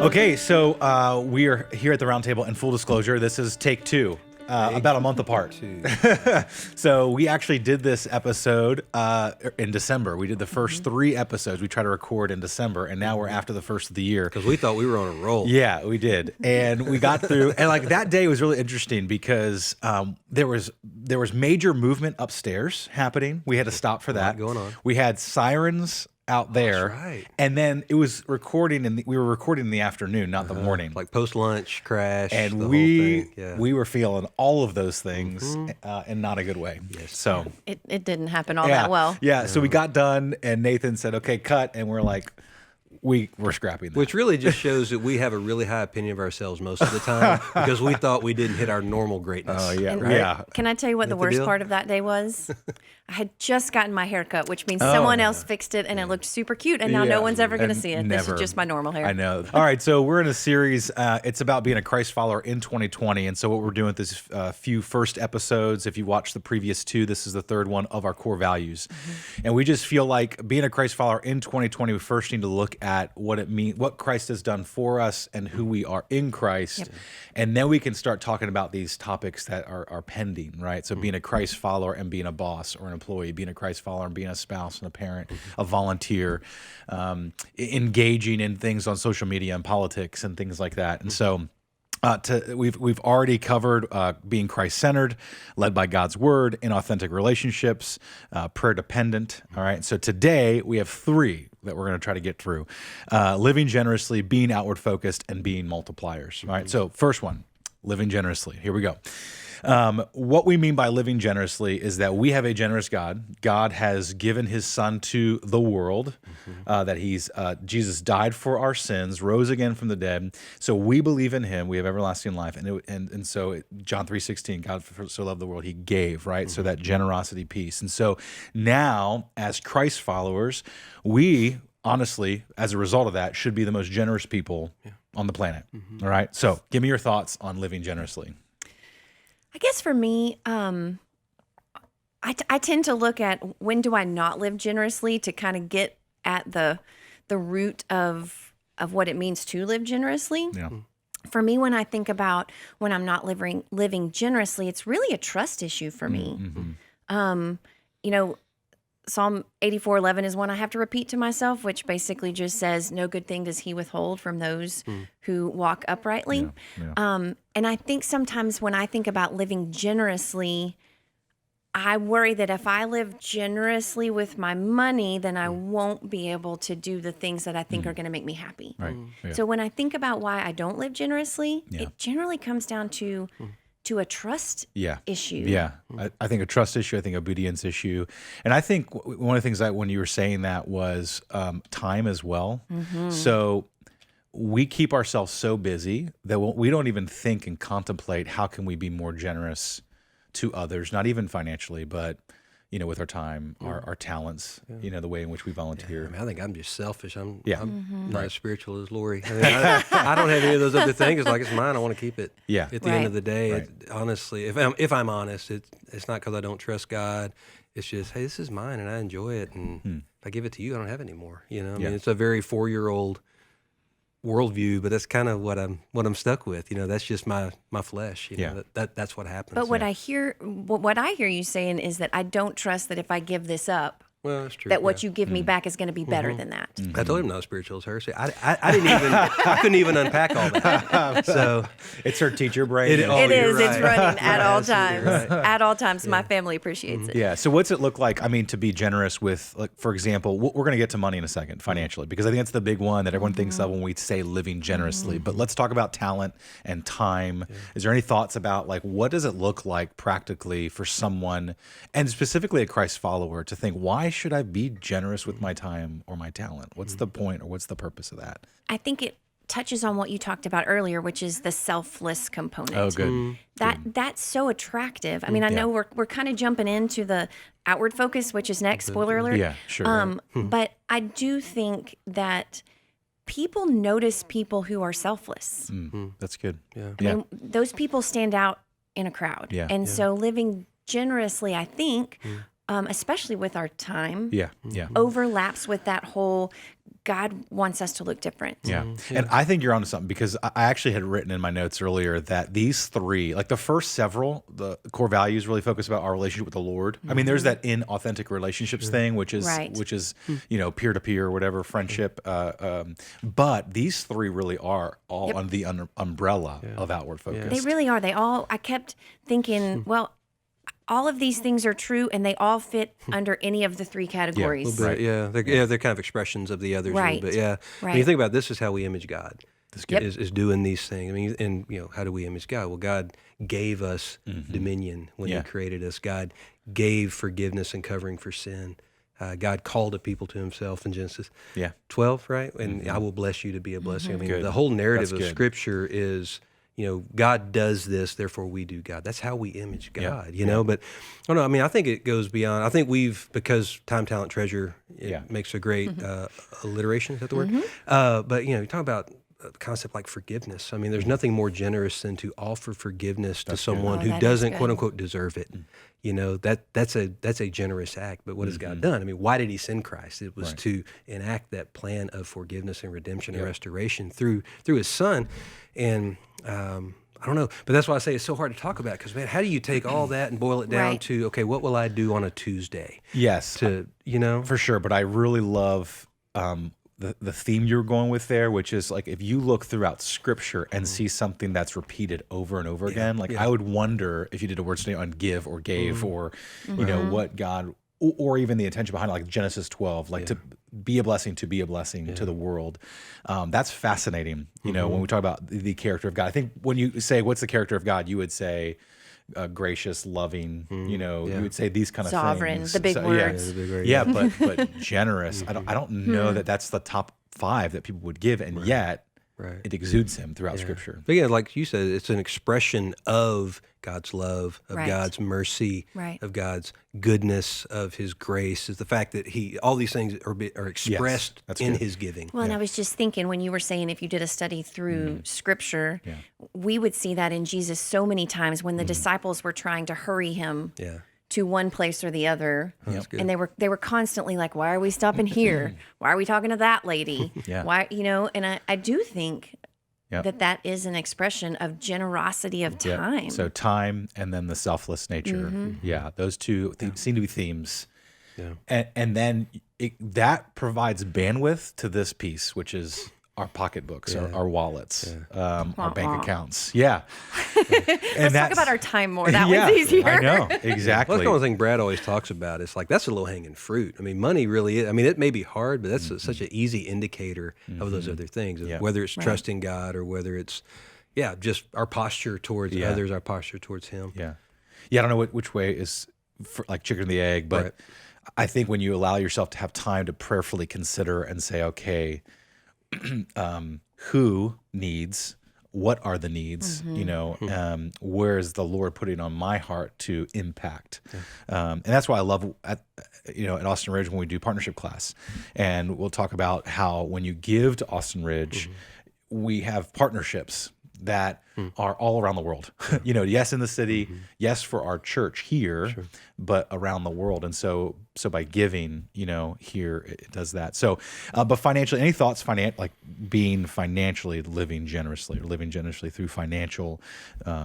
Okay, so we are here at the Roundtable, and full disclosure, this is take two, about a month apart. So we actually did this episode in December. We did the first 3 episodes. We tried to record in December, and now we're after the first of the year. Because we thought we were on a roll. Yeah, we did. And we got through, and like that day was really interesting because there was major movement upstairs happening. We had to stop for that. Going on. We had sirens out there, That's right. And then it was recording, and we were recording in the afternoon, not the morning. Like post-lunch crash, And the we whole thing. Yeah. we were feeling all of those things in not a good way. Yes. So It didn't happen all that well. Yeah. So we got done, and Nathan said, "Okay, cut," and we're like, we're scrapping that. Which really just shows that we have a really high opinion of ourselves most of the time because we thought we didn't hit our normal greatness. Oh yeah, And yeah. Can I tell you what the the worst deal? part of that day was? I had just gotten my hair cut, which means someone else fixed it, and it looked super cute, and now Yeah. no one's ever going to And see it. This never. is just my normal hair. I know. All right, so we're in a series. It's about being a Christ follower in 2020, and so what we're doing with this few first episodes, if you watch the previous 2, this is the 3rd one of our core values, and we just feel like being a Christ follower in 2020, we first need to look at what it means, what Christ has done for us, and who we are in Christ, and then we can start talking about these topics that are pending, right? So being a Christ follower and being a boss or an employee, being a Christ follower and being a spouse and a parent, a volunteer, engaging in things on social media and politics and things like that. And so we've already covered being Christ-centered, led by God's word, in authentic relationships, prayer dependent. All right. So today we have 3 that we're going to try to get through: living generously, being outward focused, and being multipliers. All right. So first one, living generously. Here we go. What we mean by living generously is that we have a generous God. God has given his son to the world, that Jesus died for our sins, rose again from the dead. So we believe in him. We have everlasting life. And so John 3:16, God so loved the world, he gave, right? So that generosity piece. And so now as Christ followers, we honestly, as a result of that, should be the most generous people on the planet. All right. So give me your thoughts on living generously. I guess for me, I tend to look at when do I not live generously to kind of get at the root of what it means to live generously. Yeah. For me, when I think about when I'm not living generously, it's really a trust issue for me. Psalm 84:11 is one I have to repeat to myself, which basically just says, "No good thing does he withhold from those who walk uprightly." And I think sometimes when I think about living generously, I worry that if I live generously with my money, then I won't be able to do the things that I think are going to make me happy. Right. Yeah. So when I think about why I don't live generously, it generally comes down to a trust issue. Yeah. I think a trust issue, I think obedience issue. And I think one of the things that when you were saying that was time as well. So we keep ourselves so busy that we don't even think and contemplate how can we be more generous to others, not even financially, but with our time, our talents, the way in which we volunteer. I think I'm just selfish. I'm Mm-hmm. not as spiritual as Lori. I don't have any of those other things. It's like, it's mine. I want to keep it. Yeah. At the end of the day, honestly, if I'm honest, it's not because I don't trust God. It's just, hey, this is mine and I enjoy it. And if I give it to you, I don't have it anymore. I mean, it's a very 4-year-old worldview, but that's kind of what I'm stuck with. That's just my flesh. That's what happens. But what I hear you saying is that I don't trust that if I give this up, well, that's true. that what you give me back is going to be better than that. I told him not as spiritual as her. See, I didn't even, I couldn't even unpack all that. So It's her teacher brain. It is. you're It's right. running at all times. Right. At all times. My family appreciates it. Yeah. So what's it look like? I mean, to be generous with, like, for example, we're going to get to money in a second, financially, because I think that's the big one that everyone thinks of when we say living generously. But let's talk about talent and time. Is there any thoughts about, like, what does it look like practically for someone, and specifically a Christ follower, to think, why should I be generous with my time or my talent? What's the point, or what's the purpose of that? I think it touches on what you talked about earlier, which is the selfless component. Oh, good. That's so attractive. I mean, I know we're kind of jumping into the outward focus, which is next. Spoiler alert. Yeah, sure. But I do think that people notice people who are selfless. That's good. Yeah. I mean, those people stand out in a crowd. Yeah. And so living generously, I think, especially with our time, Yeah. overlaps with that whole God wants us to look different. Yeah. And I think you're onto something, because I actually had written in my notes earlier that these three, like the first several, the core values really focus about our relationship with the Lord. I mean, there's that in authentic relationships thing, which is, Right. peer to peer or whatever, friendship. But these three really are all under the umbrella of outward focus. They really are. I kept thinking, well, all of these things are true, and they all fit under any of the three categories. A little bit, yeah. They're kind of expressions of the others. Right. But yeah, when you think about this, is how we image God. Is doing these things. I mean, and how do we image God? Well, God gave us dominion when He created us. God gave forgiveness and covering for sin. God called a people to Himself in Genesis 12, right? And I will bless you to be a blessing. I mean, the whole narrative of Scripture is, God does this, therefore we do God. That's how we image God, you know? But I don't know, I mean, I think it goes beyond. I think because time, talent, treasure, it makes a great alliteration, is that the word? But, you talk about a concept like forgiveness. I mean, there's nothing more generous than to offer forgiveness to someone who doesn't, quote unquote, deserve it. That's a generous act. But what has God done? I mean, why did He send Christ? It was to enact that plan of forgiveness and redemption and restoration through His Son. And I don't know, but that's why I say it's so hard to talk about, because, man, how do you take all that and boil it down to, okay, what will I do on a Tuesday? Yes. For sure. But I really love the theme you're going with there, which is like, if you look throughout Scripture and see something that's repeated over and over again, like I would wonder if you did a word study on give or gave or, what God, or even the intention behind it, like Genesis 12, like to be a blessing to the world. That's fascinating. When we talk about the character of God, I think when you say, what's the character of God, you would say, gracious, loving, you would say these kind of Sovereign, things. the big words. The big word, but generous. I don't know that that's the top 5 that people would give, and yet it exudes Him throughout Scripture. But yeah, like you said, it's an expression of God's love, of God's mercy, of God's goodness, of His grace. Is the fact that all these things are expressed in His giving. Well, and I was just thinking, when you were saying, if you did a study through Scripture, we would see that in Jesus so many times when the disciples were trying to hurry Him to one place or the other. And they were constantly like, why are we stopping here? Why are we talking to that lady? Why, and I do think that is an expression of generosity of time. So time, and then the selfless nature. Those two seem to be themes. And then that provides bandwidth to this piece, which is our pocketbooks, our wallets, our bank accounts. Let's talk about our time more. That was easier. I know, exactly. Well, that's one thing Brad always talks about. It's like, that's a low-hanging fruit. I mean, money really is. I mean, it may be hard, but that's such an easy indicator of those other things, whether it's trusting God or whether it's, just our posture towards others, our posture towards Him. I don't know which way is like chicken or the egg, but I think when you allow yourself to have time to prayerfully consider and say, okay, who needs, what are the needs, where is the Lord putting on my heart to impact? And that's why I love at Austin Ridge when we do partnership class, and we'll talk about how when you give to Austin Ridge, we have partnerships that are all around the world. Yes, in the city, yes, for our church here, but around the world. And so by giving, here it does that. So, but financially, any thoughts, like being financially, living generously through financial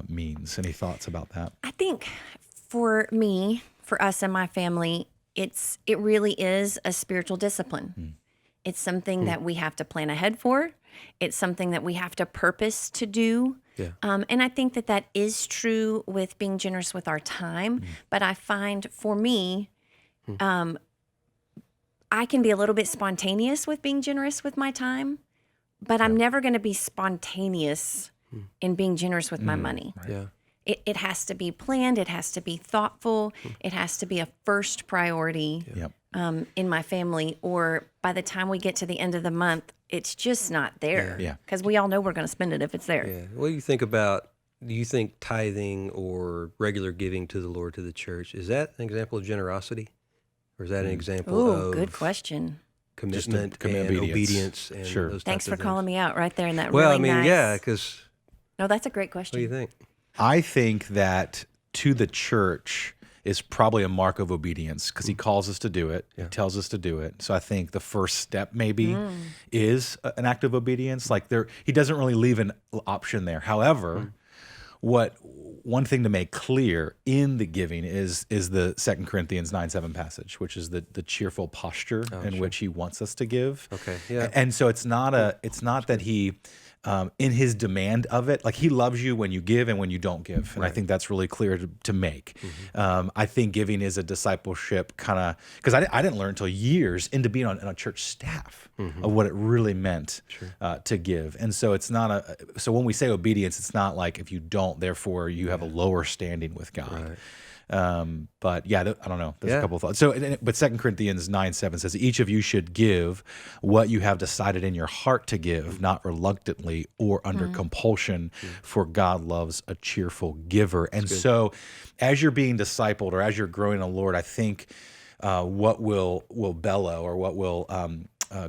means? Any thoughts about that? I think for me, for us and my family, it really is a spiritual discipline. It's something that we have to plan ahead for. It's something that we have to purpose to do. And I think that is true with being generous with our time. But I find for me, I can be a little bit spontaneous with being generous with my time, but I'm never going to be spontaneous in being generous with my money. It has to be planned. It has to be thoughtful. It has to be a first priority in my family, or by the time we get to the end of the month, it's just not there. Because we all know we're going to spend it if it's there. What do you think about, do you think tithing or regular giving to the Lord, to the church, is that an example of generosity? Or is that an example of good question. Commitment and obedience and those Thanks types for of calling me out right there in that Well, really I mean, nice... because... No, that's a great question. What do you think? I think that to the church, is probably a mark of obedience because he calls us to do it. He tells us to do it. So I think the first step maybe is an act of obedience. Like he doesn't really leave an option there. However, one thing to make clear in the giving is the 2 Corinthians 9:7 passage, which is the cheerful posture in which he wants us to give. Okay, yeah. And so it's not that he in his demand of it, like he loves you when you give and when you don't give. And I think that's really clear to make. I think giving is a discipleship kind of, because I didn't learn until years into being on a church staff of what it really meant to give. And so it's not so when we say obedience, it's not like if you don't, therefore you have a lower standing with God. But yeah, I don't know. There's a couple of thoughts. But 2 Corinthians 9:7 says, each of you should give what you have decided in your heart to give, not reluctantly or under compulsion, for God loves a cheerful giver. And so as you're being discipled or as you're growing in the Lord, I think what will bellow or what will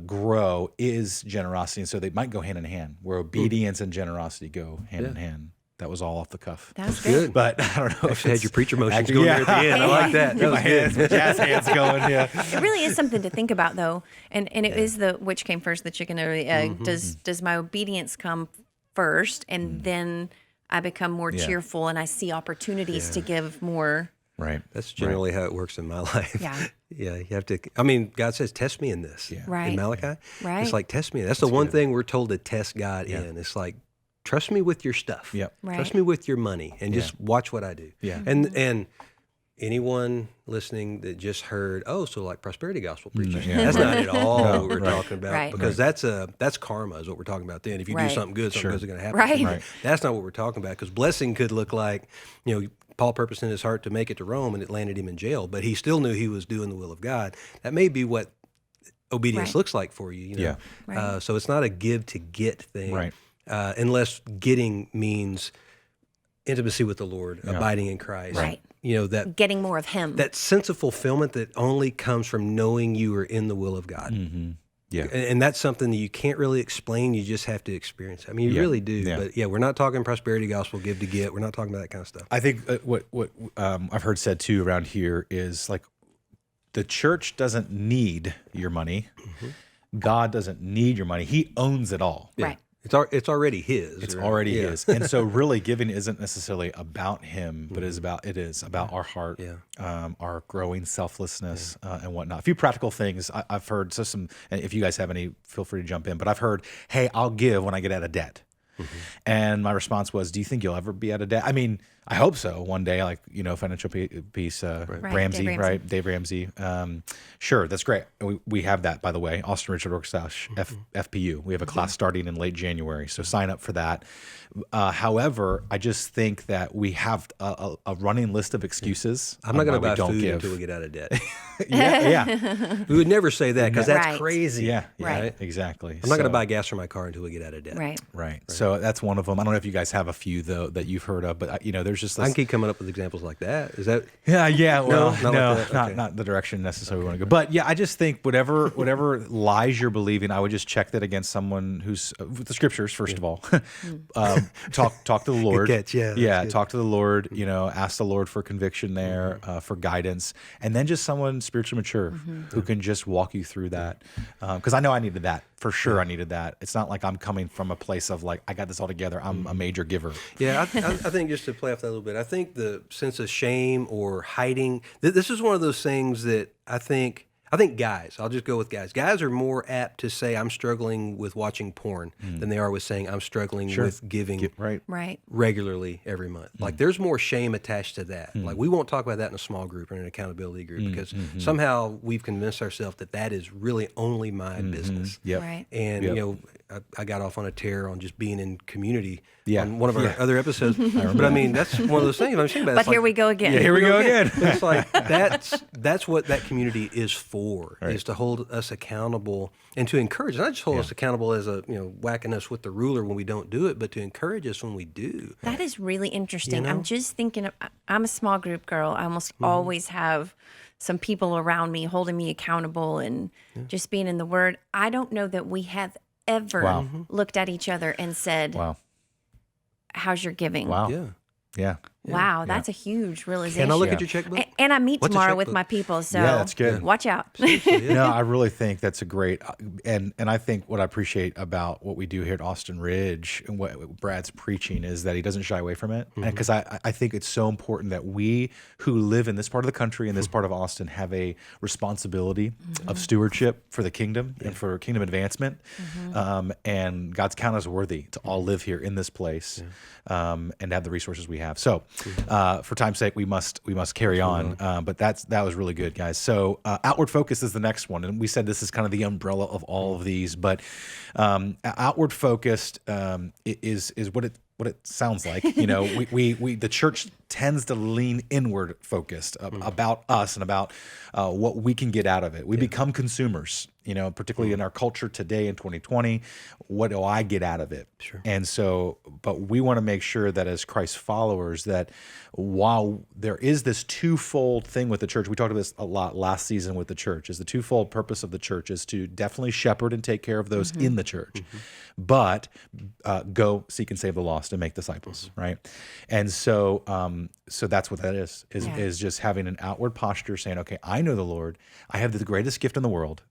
grow is generosity. And so they might go hand in hand, where obedience and generosity go hand in hand. That was all off the cuff. That was good. But I don't know. Actually had your preacher motions going there at the end. I like that. That was good. Jazz hands going, yeah. It really is something to think about, though, and it is which came first, the chicken or the egg. Does my obedience come first, and then I become more cheerful, and I see opportunities to give more? Right. That's generally how it works in my life. Yeah. Yeah, you have to. I mean, God says, "Test me in this." Yeah. Right. In Malachi, Right. it's like test me. That's the one thing we're told to test God in. It's like, trust me with your stuff. Yep. Right. Trust me with your money, and just watch what I do. Yeah. And anyone listening that just heard, so like prosperity gospel preachers, Yeah. that's not at all what we're talking about. Right. Because that's karma is what we're talking about. Then if you do something good, something good's going to happen. Right. Right. That's not what we're talking about. Because blessing could look like, Paul purposed in his heart to make it to Rome, and it landed him in jail, but he still knew he was doing the will of God. That may be what obedience looks like for you. Yeah. Right. So it's not a give to get thing. Right. Unless getting means intimacy with the Lord, abiding in Christ. Right. That Getting more of Him. that sense of fulfillment that only comes from knowing you are in the will of God. Yeah. And that's something that you can't really explain. You just have to experience. I mean, you really do. Yeah. But we're not talking prosperity gospel, give to get. We're not talking about that kind of stuff. I think what I've heard said too around here is like the church doesn't need your money. God doesn't need your money. He owns it all. Right. It's already his. It's already his. And so really giving isn't necessarily about him, but it is about our heart, our growing selflessness and whatnot. A few practical things I've heard, and if you guys have any, feel free to jump in, but I've heard, hey, I'll give when I get out of debt. And my response was, do you think you'll ever be out of debt? I mean, I hope so one day, like, financial peace, Ramsey, right? Dave Ramsey. Sure, that's great. We have that, by the way, Austin Richard FPU. We have a class starting in late January, so sign up for that. However, I just think that we have a running list of excuses. I'm not going to buy food give. until we get out of debt. Yeah. We would never say that because that's Right. crazy. Yeah, Right. exactly. I'm not going to buy gas for my car until we get out of debt. Right. So that's one of them. I don't know if you guys have a few though that you've heard of, but there's just this. I can keep coming up with examples like that. Is that? Yeah. Well, not like that? Okay. not the direction necessarily we want to go. But yeah, I just think whatever lies you're believing, I would just check that against someone who's with the scriptures first of all. Talk to the Lord. Good catch, yeah, that's good. Talk to the Lord. Ask the Lord for conviction there, for guidance, and then just someone spiritually mature who can just walk you through that. Because I know I needed that for sure. I needed that. It's not like I'm coming from a place of like I got this all together. I'm a major giver. Yeah, I think just to play off that a little bit, I think the sense of shame or hiding, this is one of those things that I think guys, I'll just go with guys. Guys are more apt to say I'm struggling with watching porn than they are with saying I'm struggling with giving Right. regularly every month. Like there's more shame attached to that. Like we won't talk about that in a small group or in an accountability group because somehow we've convinced ourselves that is really only my business. Yep. Right. And I got off on a tear on just being in community on one of our other episodes. But I mean, that's one of those things I'm saying about. But here we go again. Yeah, here we go again. It's like that's what that community is for, is to hold us accountable and to encourage. Not just hold us accountable as whacking us with the ruler when we don't do it, but to encourage us when we do. That is really interesting. I'm just thinking, I'm a small group girl. I almost always have some people around me holding me accountable and just being in the Word. I don't know that we have ever looked at each other and said, Wow. how's your giving? Wow. Yeah. Wow, that's a huge realization. Can I look at your checkbook? And I meet What's a tomorrow with checkbook? my people, so Yeah, that's good. watch out. No, I really think that's a great, and I think what I appreciate about what we do here at Austin Ridge and what Brad's preaching is that he doesn't shy away from it. Because I think it's so important that we who live in this part of the country, in this part of Austin, have a responsibility of stewardship for the kingdom and for kingdom advancement. And God's counted us worthy to all live here in this place and have the resources we have. So for time's sake, we must carry on. But that was really good, guys. So outward focus is the next one, and we said this is kind of the umbrella of all of these. But outward focused is what it sounds like. You know, we the church tends to lean inward focused about us and about what we can get out of it. We become consumers, you know, particularly in our culture today in 2020. What do I get out of it? Sure. And so, but we want to make sure that as Christ followers, that while there is this twofold thing with the church, we talked about this a lot last season with the church, is the twofold purpose of the church is to definitely shepherd and take care of those in the church, but go seek and save the lost and make disciples, right? And so, so that's what that is just having an outward posture saying, okay, I know the Lord, I have the greatest gift in the world,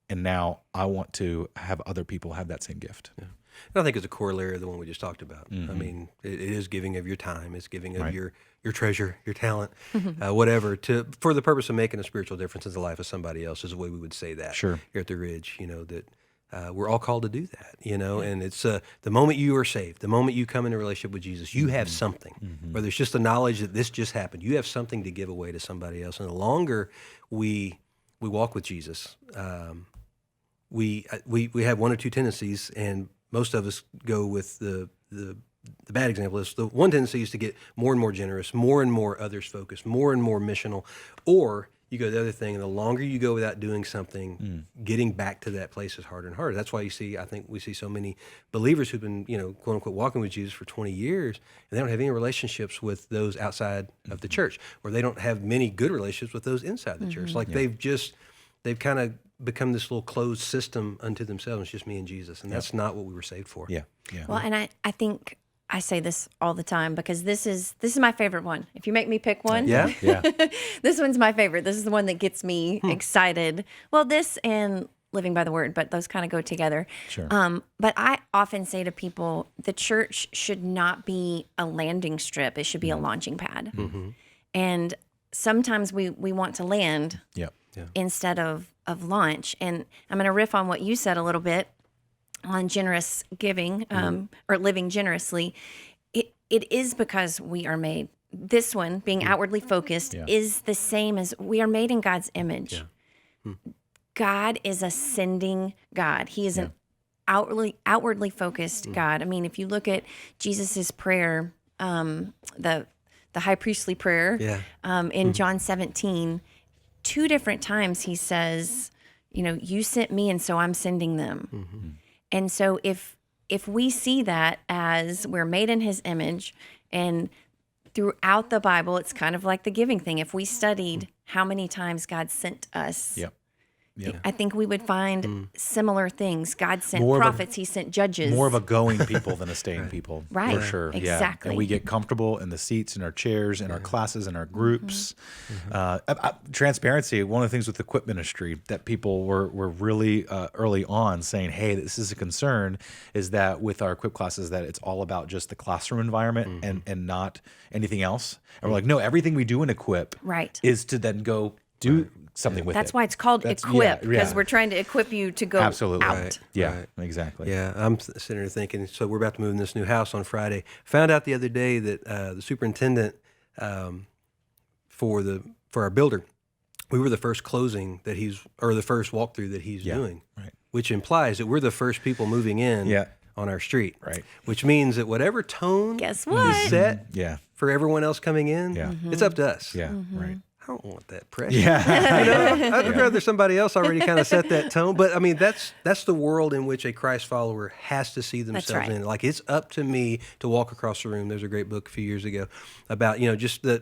and now I want to have other people have that same gift. Yeah. And I think it's a corollary of the one we just talked about. I mean, it is giving of your time, it's giving of your treasure, your talent, whatever, for the purpose of making a spiritual difference in the life of somebody else, is the way we would say that Sure. here at the Ridge, you know, that we're all called to do that, you know, and it's the moment you are saved, the moment you come into a relationship with Jesus, you have something, whether it's just the knowledge that this just happened, you have something to give away to somebody else. And the longer we walk with Jesus, we have one or two tendencies, and most of us go with the bad example. Is the one tendency is to get more and more generous, more and more others focused, more and more missional, or you go the other thing, and the longer you go without doing something, getting back to that place is harder and harder. That's why I think we see so many believers who've been, you know, quote unquote, walking with Jesus for 20 years, and they don't have any relationships with those outside of the church, or they don't have many good relationships with those inside the church. Like they've kind of become this little closed system unto themselves. It's just me and Jesus, and that's not what we were saved for. Yeah. Well, and I think I say this all the time because this is my favorite one. If you make me pick one, Yeah? Yeah. this one's my favorite. This is the one that gets me excited. Well, this and living by the word, but those kind of go together. Sure. But I often say to people, the church should not be a landing strip. It should be a launching pad. And sometimes we want to land Yep. instead of launch. And I'm going to riff on what you said a little bit on generous giving or living generously. It is because we are made. This one, being outwardly focused, is the same as we are made in God's image. God is a sending God. He is an outwardly focused God. I mean, if you look at Jesus's prayer, the high priestly prayer in John 17, 2 different times he says, you know, you sent me and so I'm sending them. And so if we see that as we're made in his image, and throughout the Bible, it's kind of like the giving thing. If we studied how many times God sent us, I think we would find similar things. God sent prophets, he sent judges. More of a going people than a staying people, Right. for sure. Exactly. Yeah. And we get comfortable in the seats, in our chairs, in our classes, in our groups. Transparency, one of the things with the equip ministry that people were really early on saying, hey, this is a concern, is that with our equip classes that it's all about just the classroom environment and not anything else. And we're like, no, everything we do in equip is to then go do something with it. That's why it's called equip, because we're trying to equip you to go Absolutely. out. Yeah, exactly. Yeah, I'm sitting here thinking, so we're about to move in this new house on Friday. Found out the other day that the superintendent for our builder, we were the first closing that the first walkthrough that he's doing, which implies that we're the first people moving in on our street, which means that whatever tone Guess what? is set for everyone else coming in, it's up to us. Yeah, right. I don't want that pressure. Yeah. You know, I'd rather somebody else already kind of set that tone. But I mean, that's the world in which a Christ follower has to see themselves in. Like, it's up to me to walk across the room. There's a great book a few years ago about, you know, just the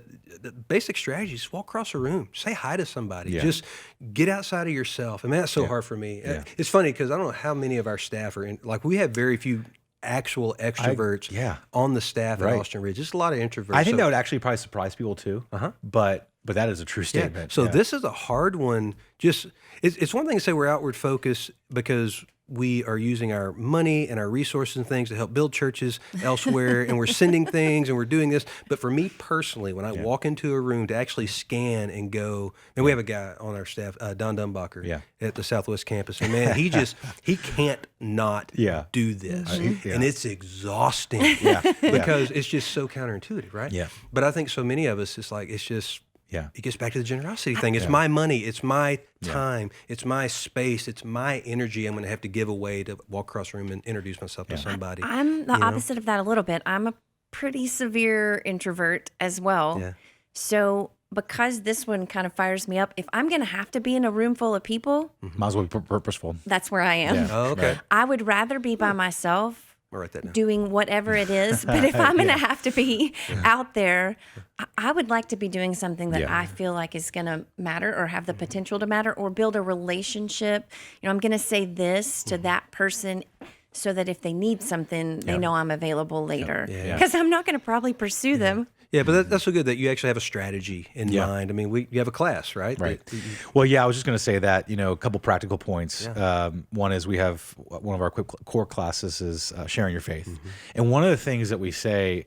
basic strategies. Walk across the room, say hi to somebody, just get outside of yourself. I mean, that's so hard for me. It's funny because I don't know how many of our staff are in. Like, we have very few actual extroverts yeah. on the staff Right. at Austin Ridge. Just a lot of introverts. I think that would actually probably surprise people too. But that is a true Yeah. statement. So Yeah. this is a hard one. Just it's one thing to say we're outward focused because we are using our money and our resources and things to help build churches elsewhere, and we're sending things and we're doing this. But for me personally, when I walk into a room to actually scan and go, and we have a guy on our staff, Don Dumbacher, at the Southwest campus, and man, he can't not do this, and it's exhausting, because it's just so counterintuitive, right? Yeah. But I think so many of us, it's just. Yeah. It gets back to the generosity thing. It's my money. It's my time. It's my space. It's my energy I'm going to have to give away to walk across the room and introduce myself to somebody. I'm the opposite of that a little bit. I'm a pretty severe introvert as well. Yeah. So because this one kind of fires me up, if I'm going to have to be in a room full of people, Might as well be purposeful. that's where I am. Yeah. Oh, okay. I would rather be by myself I'll write that down. doing whatever it is. But if I'm going to have to be out there, I would like to be doing something that I feel like is going to matter or have the potential to matter or build a relationship. I'm going to say this to that person so that if they need something, they know I'm available later. Because I'm not going to probably pursue them. Yeah, but that's so good that you actually have a strategy in mind. I mean, you have a class, right? Right. Well, I was just going to say that, a couple practical points. One is we have one of our core classes is sharing your faith. And one of the things that we say,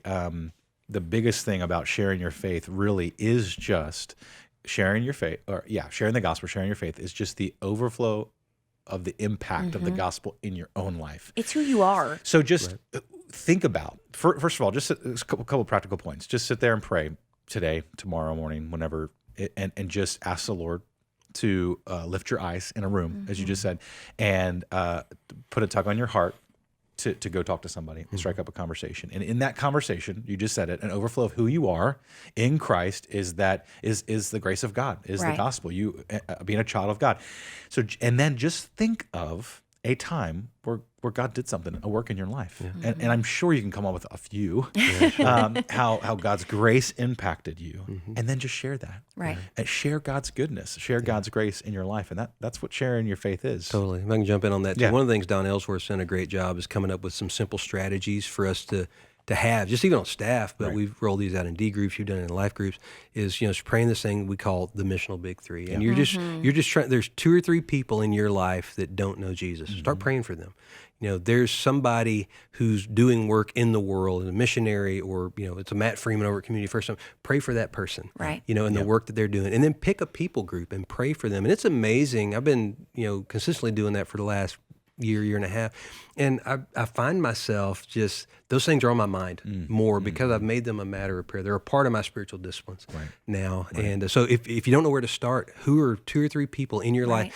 the biggest thing about sharing your faith really is just sharing your faith, sharing the gospel, sharing your faith is just the overflow of the impact of the gospel in your own life. It's who you are. So just think about, first of all, just a couple practical points. Just sit there and pray today, tomorrow morning, whenever, and just ask the Lord to lift your eyes in a room, as you just said, and put a tug on your heart to go talk to somebody and strike up a conversation. And in that conversation, you just said it, an overflow of who you are in Christ is the grace of God, is the gospel, you being a child of God. So, and then just think of a time where God did something, a work in your life. And I'm sure you can come up with a few, how God's grace impacted you, and then just share that. Right. And share God's goodness, share God's grace in your life. And that's what sharing your faith is. Totally. If I can jump in on that too. Yeah. One of the things Don Ellsworth's done a great job is coming up with some simple strategies for us to have, just even on staff, but we've rolled these out in D groups, you've done it in life groups, is, praying this thing we call the missional big three. And you're just trying, there's 2 or 3 people in your life that don't know Jesus. Start praying for them. There's somebody who's doing work in the world, a missionary, or, it's a Matt Freeman over at Community First. Pray for that person, right? And the work that they're doing. And then pick a people group and pray for them. And it's amazing. I've been, consistently doing that for the last year and a half. And I find myself just, those things are on my mind more because I've made them a matter of prayer. They're a part of my spiritual disciplines now. Right. And so if you don't know where to start, who are 2 or 3 people in your life,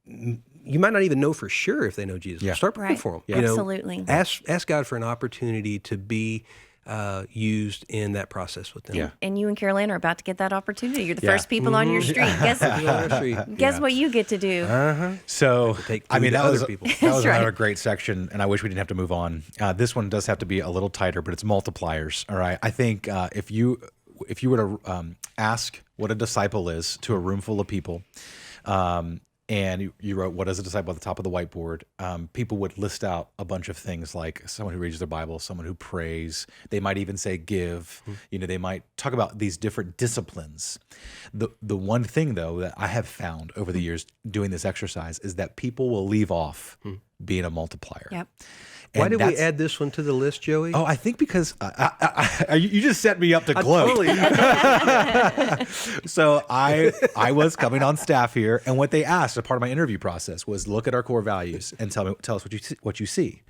you might not even know for sure if they know Jesus. Start praying for them. Yeah. Absolutely. Ask God for an opportunity to be used in that process with them. Yeah. And you and Carolyn are about to get that opportunity. You're the first people on your street. Guess what you get to do? So, take that was That's another right. great section, and I wish we didn't have to move on. This one does have to be a little tighter, but it's multipliers. All right. I think if you were to ask what a disciple is to a room full of people, and you wrote, what is a disciple at the top of the whiteboard, people would list out a bunch of things like someone who reads their Bible, someone who prays. They might even say give. They might talk about these different disciplines. The one thing, though, that I have found over the years doing this exercise is that people will leave off being a multiplier. Yep. Why did we add this one to the list, Joey? Oh, I think because you just set me up to gloat. So I was coming on staff here, and what they asked, a part of my interview process, was look at our core values and tell us what you see.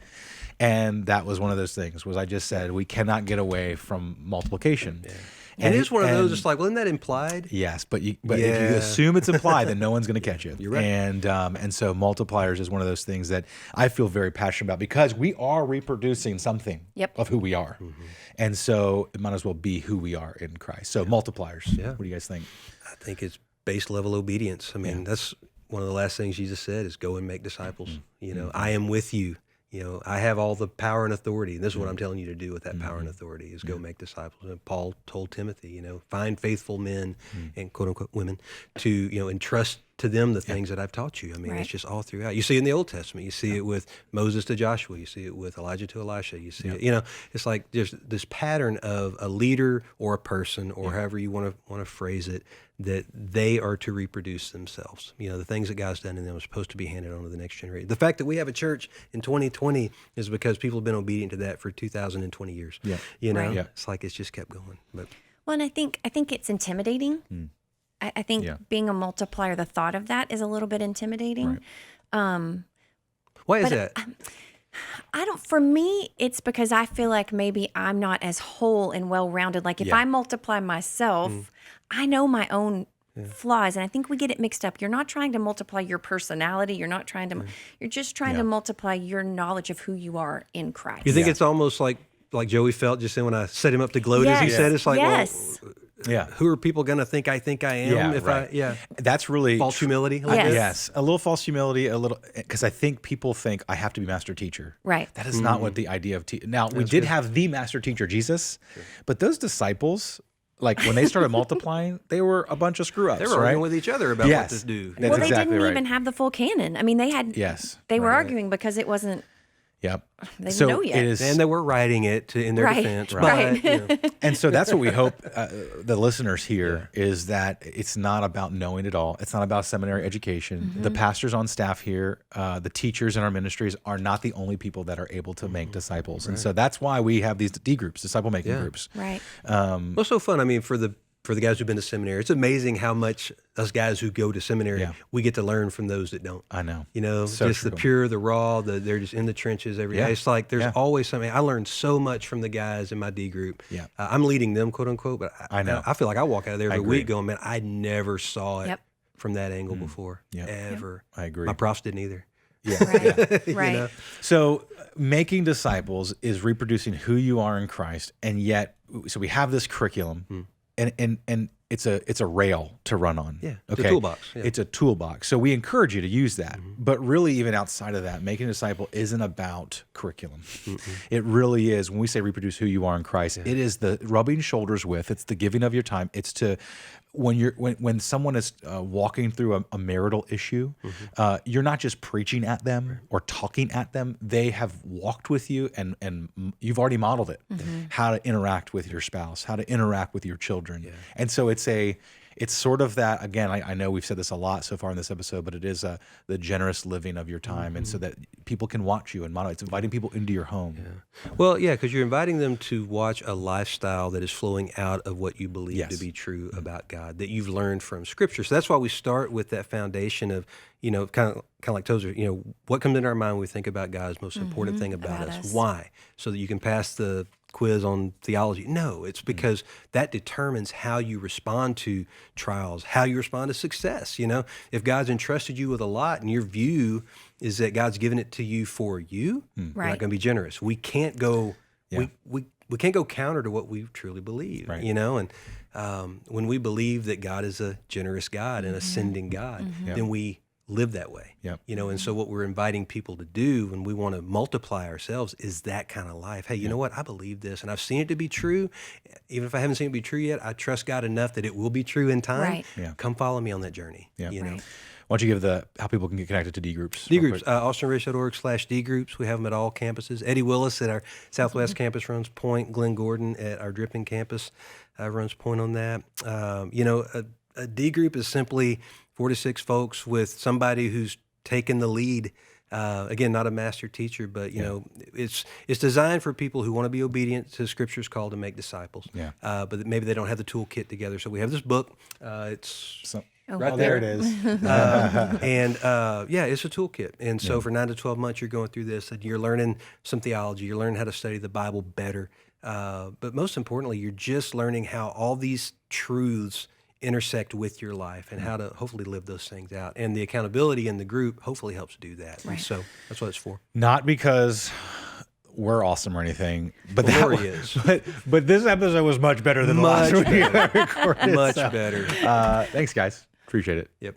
And that was one of those things. Was I just said we cannot get away from multiplication. Yeah. And it is one of those. It's like, well, isn't that implied? Yes, but if you assume it's implied, then no one's going to catch you. You're right. And so multipliers is one of those things that I feel very passionate about because we are reproducing something of who we are, and so it might as well be who we are in Christ. So multipliers. Yeah. What do you guys think? I think it's base level obedience. I mean, that's one of the last things Jesus said is go and make disciples. I am with you. I have all the power and authority. And this is what I'm telling you to do with that power and authority is go make disciples. And Paul told Timothy, find faithful men and quote unquote women to, entrust to them the things that I've taught you. I mean, it's just all throughout. You see it in the Old Testament. You see it with Moses to Joshua. You see it with Elijah to Elisha. You see it, it's like there's this pattern of a leader or a person or however you want to phrase it, that they are to reproduce themselves. The things that God's done in them are supposed to be handed on to the next generation. The fact that we have a church in 2020 is because people have been obedient to that for 2,020 years. Yeah. It's like it's just kept going. But well, and I think it's intimidating. I think being a multiplier, the thought of that is a little bit intimidating. Right. Why is that? For me, it's because I feel like maybe I'm not as whole and well-rounded. Like if I multiply myself, I know my own flaws. And I think we get it mixed up. You're not trying to multiply your personality. You're not trying to, you're just trying to multiply your knowledge of who you are in Christ. You think it's almost like Joey felt just then when I set him up to gloat, as he said, it's like, who are people going to think I am? That's really false humility. Yes, a little false humility, because I think people think I have to be master teacher. Right. That is not what the idea of now. We did have the master teacher, Jesus, but those disciples, like when they started multiplying, they were a bunch of screw ups. They were arguing with each other about what to do. Well, they didn't even have the full canon. I mean, they had. They were arguing because it wasn't. Yep. They didn't know yet. And they were writing it in their defense. But, And so that's what we hope the listeners hear is that it's not about knowing it all. It's not about seminary education. The pastors on staff here, the teachers in our ministries are not the only people that are able to make disciples. And so that's why we have these D groups, disciple-making groups. Right. What's so fun? I mean, for the guys who've been to seminary, it's amazing how much us guys who go to seminary, we get to learn from those that don't. I know. So just true. The pure, the raw, they're just in the trenches every day. It's like there's always something. I learned so much from the guys in my D group. Yeah. I'm leading them, quote unquote, but I know. I feel like I walk out of there every week going, man, I never saw it from that angle before, ever. I agree. My profs didn't either. Right. So making disciples is reproducing who you are in Christ, and yet, so we have this curriculum. And it's a rail to run on. Yeah, it's a toolbox. Yeah. It's a toolbox. So we encourage you to use that. But really, even outside of that, making a disciple isn't about curriculum. It really is. When we say reproduce who you are in Christ, it is the rubbing shoulders with. It's the giving of your time. It's to when someone is walking through a marital issue, you're not just preaching at them or talking at them. They have walked with you, and you've already modeled it, how to interact with your spouse, how to interact with your children. And so it's sort of that, again, I know we've said this a lot so far in this episode, but it is the generous living of your time, and so that people can watch you and model. It's inviting people into your home. Well, because you're inviting them to watch a lifestyle that is flowing out of what you believe to be true about God, that you've learned from Scripture. So that's why we start with that foundation of, kind of like Tozer, what comes into our mind when we think about God is the most important thing about us. Why? So that you can pass the quiz on theology. No, it's because that determines how you respond to trials, how you respond to success. If God's entrusted you with a lot and your view is that God's given it to you for you, you're not going to be generous. We can't go we can't go counter to what we truly believe. And when we believe that God is a generous God and a sending God, then we live that way. And so what we're inviting people to do when we want to multiply ourselves is that kind of life. Hey, you know what? I believe this and I've seen it to be true. Even if I haven't seen it be true yet, I trust God enough that it will be true in time. Come follow me on that journey. Why don't you give how people can get connected to D groups? D groups, austinridge.org/D groups. We have them at all campuses. Eddie Willis at our Southwest campus runs point. Glenn Gordon at our Dripping campus runs point on that. A D group is simply 4 to 6 folks with somebody who's taken the lead. Again, not a master teacher, but it's designed for people who want to be obedient to Scripture's call to make disciples. But maybe they don't have the toolkit together. So we have this book. It's right there. It is. And it's a toolkit. And so for 9 to 12 months, you're going through this, and you're learning some theology. You're learning how to study the Bible better. But most importantly, you're just learning how all these truths intersect with your life and how to hopefully live those things out. And the accountability in the group hopefully helps do that. And so that's what it's for. Not because we're awesome or anything, but Lori is. But this episode was much better than the last one we recorded. Much better. Thanks, guys. Appreciate it. Yep.